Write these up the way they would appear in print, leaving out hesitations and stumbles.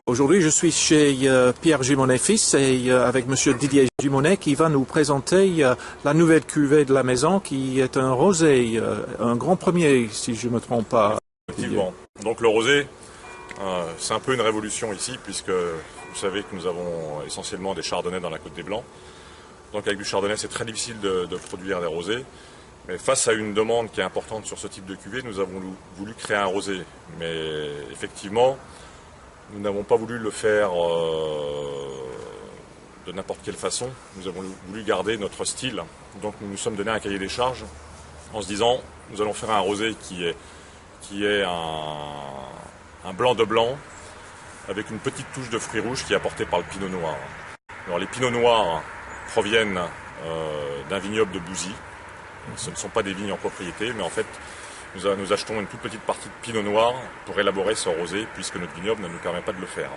Aujourd'hui, je suis chez Pierre Gimonet fils et avec monsieur Didier Gimonet qui va nous présenter la nouvelle cuvée de la maison qui est un rosé, un grand premier si je ne me trompe pas. Effectivement. Donc le rosé, c'est un peu une révolution ici puisque vous savez que nous avons essentiellement des chardonnays dans la Côte des Blancs. Donc avec du chardonnay, c'est très difficile de produire des rosés. Mais face à une demande qui est importante sur ce type de cuvée, nous avons voulu créer un rosé. Mais effectivement, nous n'avons pas voulu le faire de n'importe quelle façon. Nous avons voulu garder notre style. Donc nous nous sommes donné un cahier des charges en se disant, nous allons faire un rosé qui est un blanc de blanc avec une petite touche de fruits rouges qui est apportée par le pinot noir. Alors les pinots noirs proviennent d'un vignoble de Bouzy. Ce ne sont pas des vignes en propriété, mais en fait, nous achetons une toute petite partie de pinot noir pour élaborer ce rosé, puisque notre vignoble ne nous permet pas de le faire.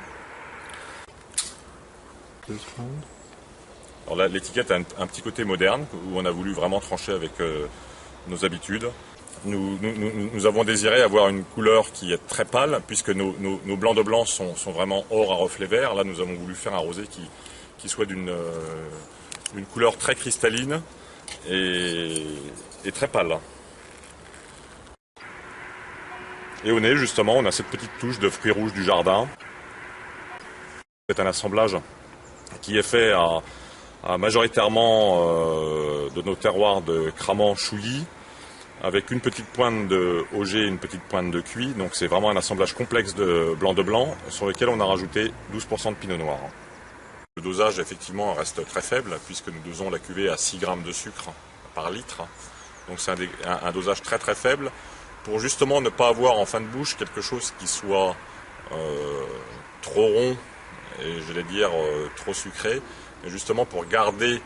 Alors là, l'étiquette a un petit côté moderne, où on a voulu vraiment trancher avec nos habitudes. Nous avons désiré avoir une couleur qui est très pâle, puisque nos blancs de blanc sont vraiment or à reflet vert. Là, nous avons voulu faire un rosé qui soit d'une couleur très cristalline et très pâle. Et au nez, justement, on a cette petite touche de fruits rouges du jardin. C'est un assemblage qui est fait à majoritairement de nos terroirs de Cramant-Chouilly, avec une petite pointe de Auger et une petite pointe de Cuit. Donc c'est vraiment un assemblage complexe de blanc, sur lequel on a rajouté 12% de pinot noir. Le dosage, effectivement, reste très faible, puisque nous dosons la cuvée à 6 grammes de sucre par litre. Donc c'est un dosage très très faible, pour justement ne pas avoir en fin de bouche quelque chose qui soit trop rond, et j'allais dire trop sucré, mais justement pour garder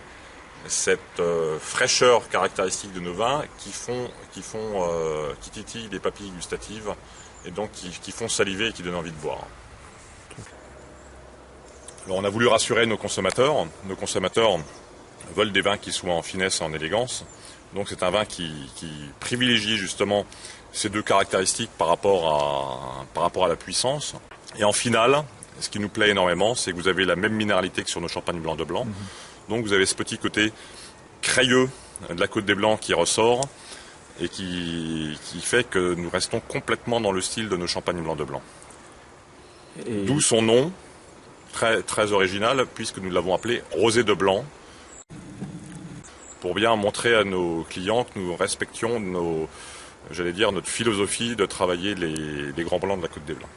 cette fraîcheur caractéristique de nos vins qui titillent les papilles gustatives, et donc qui font saliver et qui donnent envie de boire. Alors on a voulu rassurer nos consommateurs. Nos consommateurs veulent des vins qui soient en finesse et en élégance. Donc c'est un vin qui privilégie justement ces deux caractéristiques par rapport à la puissance. Et en finale, ce qui nous plaît énormément, c'est que vous avez la même minéralité que sur nos champagnes blancs de blanc. Donc vous avez ce petit côté crayeux de la Côte des Blancs qui ressort et qui fait que nous restons complètement dans le style de nos champagnes blancs de blanc. D'où son nom, très, très original, puisque nous l'avons appelé rosé de blanc, pour bien montrer à nos clients que nous respections notre philosophie de travailler les grands blancs de la Côte des Blancs.